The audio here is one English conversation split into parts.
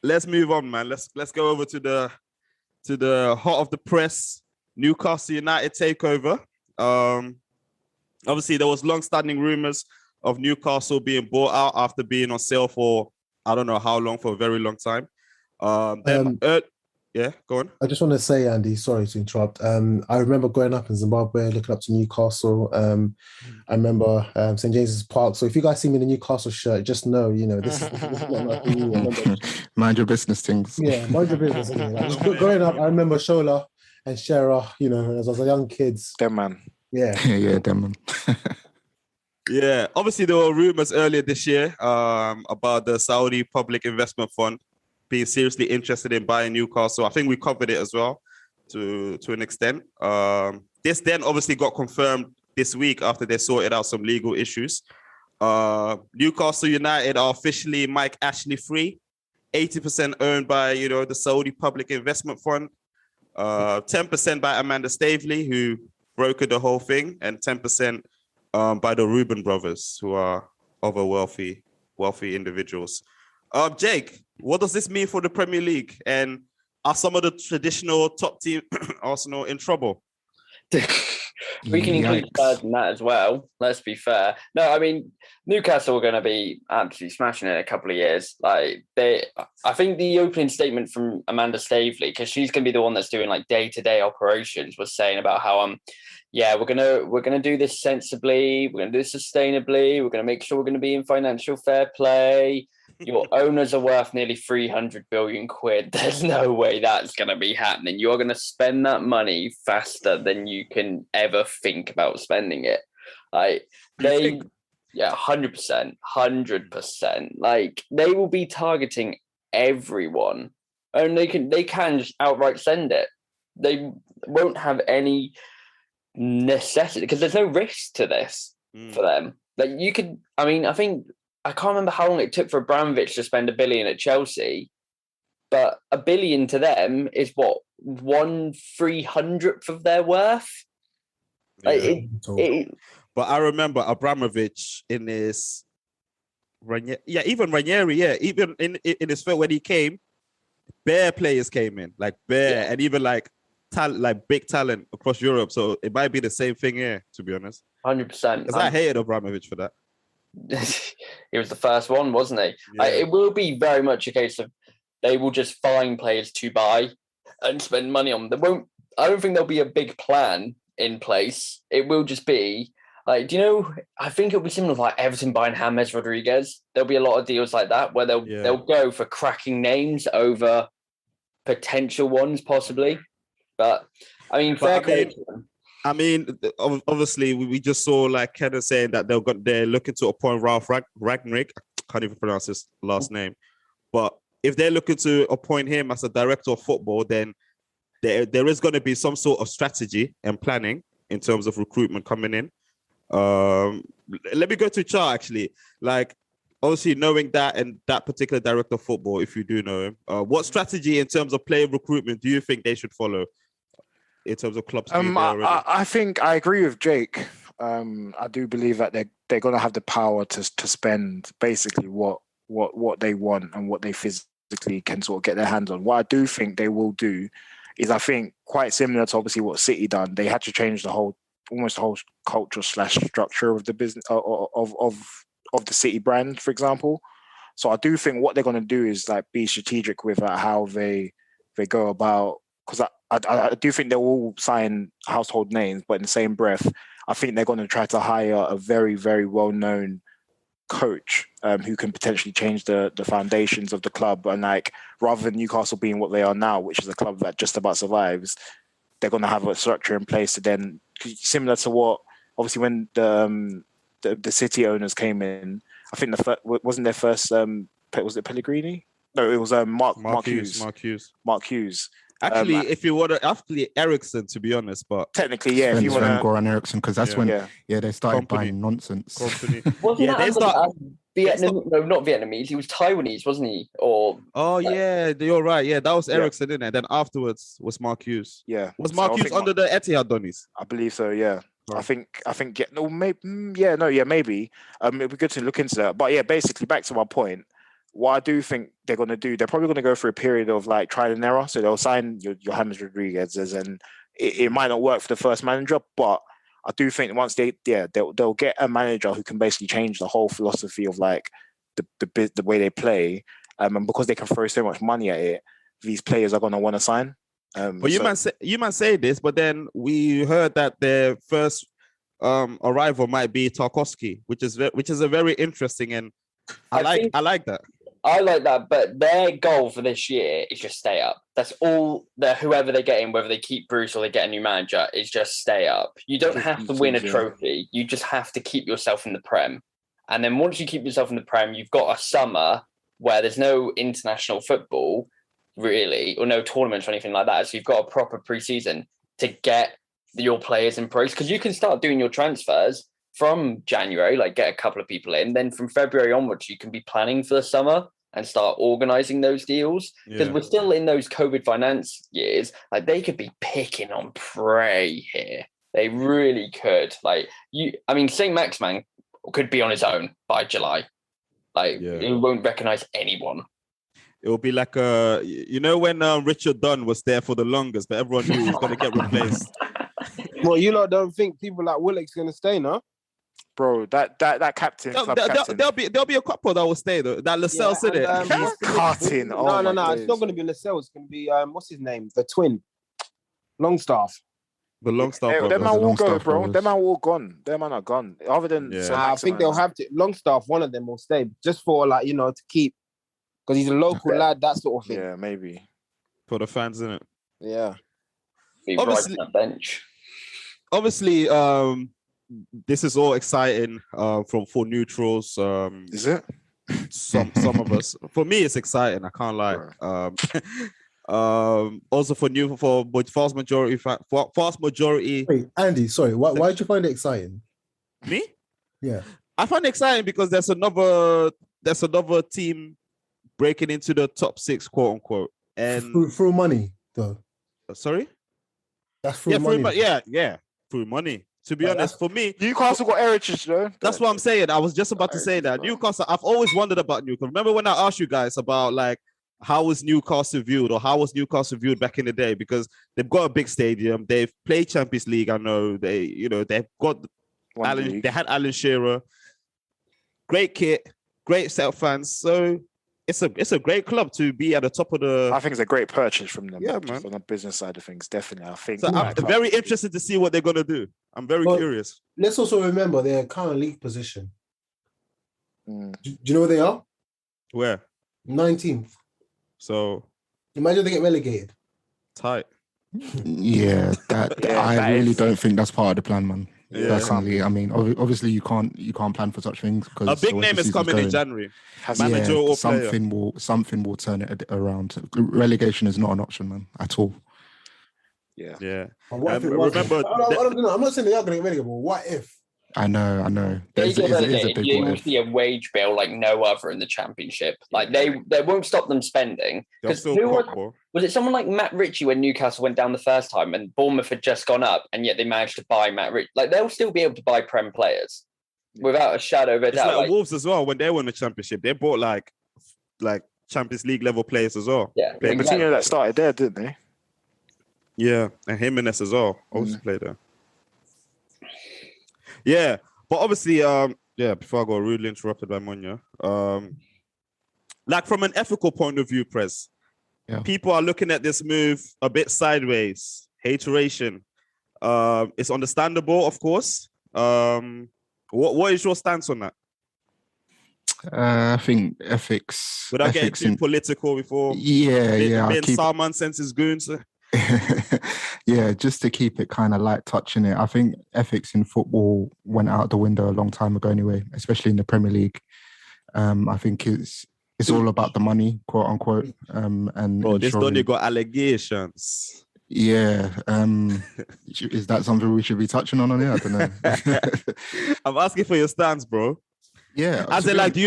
let's move on, man. Let's go over to the hot of the press, Newcastle United takeover. Obviously, there was long-standing rumors of Newcastle being bought out after being on sale for I don't know how long, for a very long time. Yeah, go on. I just want to say, Andy, sorry to interrupt. I remember growing up in Zimbabwe, looking up to Newcastle. I remember St. James's Park. So if you guys see me in a Newcastle shirt, just know, this is not nothing new. Mind your business things. Yeah, mind your business. Growing up, I remember Shola and Shera, as I was a young kid. Them man. Yeah. Yeah, them man. Yeah, obviously there were rumors earlier this year about the Saudi Public Investment Fund being seriously interested in buying Newcastle. I think we covered it as well to an extent. This then obviously got confirmed this week after they sorted out some legal issues. Newcastle United are officially Mike Ashley free, 80% owned by, the Saudi Public Investment Fund, 10% by Amanda Staveley, who brokered the whole thing, and 10% by the Reuben brothers, who are other wealthy individuals. Jake, what does this mean for the Premier League? And are some of the traditional top team, Arsenal, in trouble? We can include Spurs in that as well. Let's be fair. No, I mean, Newcastle are going to be absolutely smashing it in a couple of years. I think the opening statement from Amanda Staveley, because she's going to be the one that's doing day-to-day operations, was saying about how we're gonna do this sensibly, we're gonna do this sustainably, we're gonna make sure we're gonna be in financial fair play. Your owners are worth nearly 300 billion quid. There's no way that's going to be happening. You're going to spend that money faster than you can ever think about spending it. 100%. They will be targeting everyone, and they can just outright send it. They won't have any necessity because there's no risk to this for them. I can't remember how long it took for Abramovich to spend $1 billion at Chelsea, but $1 billion to them is what, 1/300th of their worth. But I remember Abramovich in his even Ranieri, even in his first when he came, bare players came in, and even big talent across Europe. So it might be the same thing here, to be honest. 100%. Because I hated Abramovich for that. He was the first one, wasn't he? Yeah. It will be very much a case of they will just find players to buy and spend money on. I don't think there'll be a big plan in place. It will just be I think it'll be similar to Everton buying James Rodriguez. There'll be a lot of deals like that where they'll go for cracking names over potential ones, possibly. But obviously, we just saw Kenneth saying that they're looking to appoint Ralph Ragnick. I can't even pronounce his last name. But if they're looking to appoint him as a director of football, then there is going to be some sort of strategy and planning in terms of recruitment coming in. Let me go to Char, actually. Obviously, knowing that and that particular director of football, if you do know him, what strategy in terms of player recruitment do you think they should follow? In terms of clubs, I think I agree with Jake. I do believe that they're going to have the power to spend basically what they want and what they physically can sort of get their hands on. What I do think they will do is, I think, quite similar to obviously what City done. They had to change almost the whole culture / structure of the business of the City brand, for example. So I do think what they're going to do is be strategic with how they go about. Because I do think they'll all sign household names, but in the same breath, I think they're going to try to hire a very, very well-known coach who can potentially change the foundations of the club. And rather than Newcastle being what they are now, which is a club that just about survives, they're going to have a structure in place to then, similar to what, obviously when the City owners came in, I think wasn't their first, was it Pellegrini? No, it was Mark Hughes. Mark Hughes. Actually, if you want to, actually Ericsson, to be honest, but technically, yeah. If you want to Goran Eriksson, because that's when they started buying nonsense. They start. Not Vietnamese. He was Taiwanese, wasn't he? You're right. Yeah, that was Ericsson, didn't it? Then afterwards was Mark Hughes. Yeah, was Mark Hughes under the Etihad Donnies? I believe so. Yeah. Right. I think. Maybe. It'd be good to look into that. But yeah, basically, back to my point. what I do think they're going to do, they're probably going to go through a period of like trial and error. So they'll sign James Rodriguez, and it might not work for the first manager, but I do think once they'll get a manager who can basically change the whole philosophy of like the way they play, and because they can throw so much money at it, these players are going to want to sign. But you might say this, but then we heard that their first arrival might be Tarkowski, which is a very interesting, and I like that. I like that, but their goal for this year is just stay up. That's all. Whoever they get in, whether they keep Bruce or they get a new manager, is just stay up. You don't have to win a trophy. You just have to keep yourself in the Prem. And then once you keep yourself in the Prem, you've got a summer where there's no international football, really, or no tournaments or anything like that. So you've got a proper pre-season to get your players in place, because you can start doing your transfers from January, like get a couple of people in. Then from February onwards, you can be planning for the summer and start organizing those deals, because we're still in those COVID finance years. Like they could be picking on prey here. They really could. St. Maximin could be on his own by July. He won't recognize anyone. It will be like when Richard Dunn was there for the longest, but everyone knew he was going to get replaced. Well, you lot don't think people like Willock's going to stay, no? Bro, that captain. There'll be a couple that will stay though. That Lascelles said it. Cutting. No. It's not going to be Lascelles. It's going to be what's his name? The twin, Longstaff. The Longstaff. Them man will go, bro. Them man all gone. Them man are gone. Other than I think they'll have to. Longstaff, one of them will stay just for to keep, because he's a local lad, that sort of thing. Yeah, maybe for the fans, isn't it? Yeah. Be obviously, right on the bench. Obviously, this is all exciting for neutrals. Is it? Some of us. For me, it's exciting. I can't lie. Also for vast majority. Wait, Andy, sorry. Why did you find it exciting? Me? Yeah, I find it exciting because there's another team breaking into the top 6, quote unquote, and through money though. Sorry. That's through money. Through money. To be honest, for me, Newcastle got heritage though. That's what I'm saying. I was just about to say that. Newcastle, I've always wondered about Newcastle. Remember when I asked you guys about how was Newcastle viewed, or how was Newcastle viewed back in the day? Because they've got a big stadium, they've played Champions League. I know they've got Alan. They had Alan Shearer, great kit, great set of fans. So it's a great club to be at the top of the. I think it's a great purchase from them. Yeah, man. From the business side of things, definitely. I think. So I'm very interested to see what they're gonna do. I'm very curious. Let's also remember their current league position. Do you know where they are? Where? 19th. So imagine they get relegated. Tight. Yeah, I really don't think that's part of the plan, man. Yeah. Personally, I mean, obviously you can't plan for such things because a big name is coming in January. Manager or something will turn it around. Relegation is not an option, man, at all. Yeah. Remember, I'm not saying they are going to get relegated, but what if? I know. They get relegated. You will see a wage bill like no other in the Championship. Like they won't stop them spending. Because was it someone like Matt Ritchie when Newcastle went down the first time and Bournemouth had just gone up, and yet they managed to buy Matt Ritchie? Like they'll still be able to buy Prem players without a shadow of a doubt. Like Wolves as well. When they won the Championship, they bought like Champions League level players as well. Yeah, Coutinho that started there, didn't they? Yeah, and Jimenez as well also played there. Yeah, but obviously, before I go rudely interrupted by Monya, from an ethical point of view, Prez, people are looking at this move a bit sideways. Hateration. It's understandable, of course. What is your stance on that? I think ethics. Without getting too political before. Yeah. Salman sends his goons. Yeah, just to keep it kind of light touching it. I think ethics in football went out the window a long time ago anyway, especially in the Premier League. I think it's all about the money, quote unquote. And this Donny got allegations. Yeah. Is that something we should be touching on here? I don't know. I'm asking for your stance, bro. Yeah. As in, do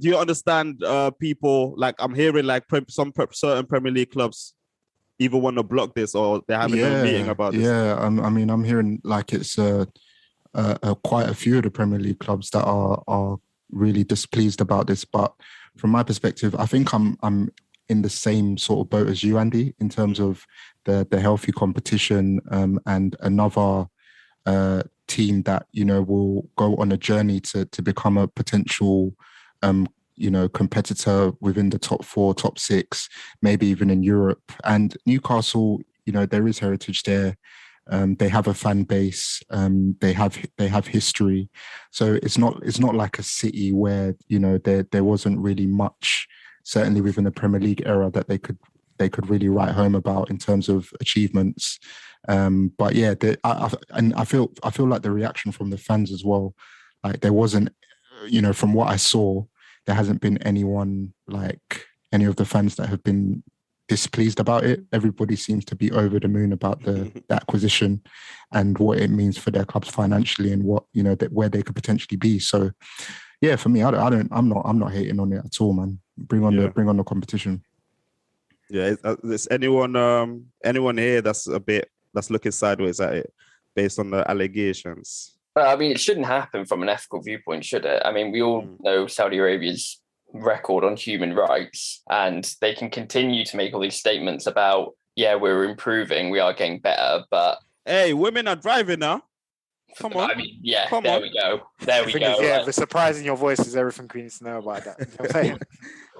you understand people, like I'm hearing some certain Premier League clubs even want to block this, or they're having a meeting about this? Yeah, I mean, I'm hearing it's quite a few of the Premier League clubs that are really displeased about this. But from my perspective, I think I'm in the same sort of boat as you, Andy, in terms of the healthy competition, and another team that, you know, will go on a journey to become a potential you know, competitor within the top 4, top 6, maybe even in Europe. And Newcastle, you know, there is heritage there. They have a fan base. They have history. So it's not like a City where, you know, there wasn't really much, certainly within the Premier League era, that they could really write home about in terms of achievements. But yeah, I feel like the reaction from the fans as well, like there wasn't, you know, from what I saw, there hasn't been anyone, like any of the fans, that have been displeased about it. Everybody seems to be over the moon about the acquisition and what it means for their clubs financially, and what, you know, where they could potentially be. So yeah, for me, I'm not hating on it at all, man. Bring on the competition. Yeah, is anyone here that's looking sideways at it based on the allegations? Well, I mean, it shouldn't happen from an ethical viewpoint, should it? I mean, we all know Saudi Arabia's record on human rights, and they can continue to make all these statements about, yeah, we're improving, we are getting better, but hey, women are driving now. Come on. I mean, yeah, Come there on. we go. There we go. Yeah, like, the surprise in your voice is everything we need to know about that. You know what I'm saying?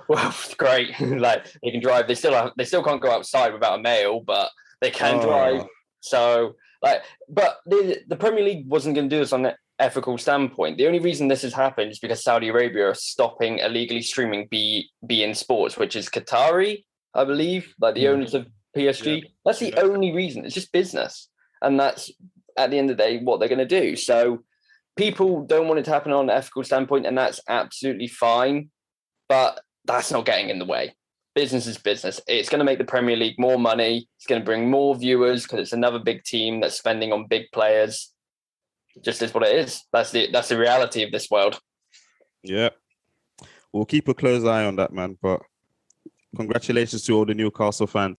well, it's great. Like, they can drive. They still can't go outside without a male, but they can drive. So, like, but the Premier League wasn't going to do this on an ethical standpoint. The only reason this has happened is because Saudi Arabia are stopping illegally streaming beIN Sports, which is Qatari, I believe, like the owners of PSG. Yeah. That's the only reason. It's just business, and that's at the end of the day what they're going to do. So people don't want it to happen on an ethical standpoint, and that's absolutely fine. But that's not getting in the way. Business is business. It's going to make the Premier League more money. It's going to bring more viewers because it's another big team that's spending on big players. It just is what it is. That's the reality of this world. Yeah. We'll keep a close eye on that, man. But congratulations to all the Newcastle fans.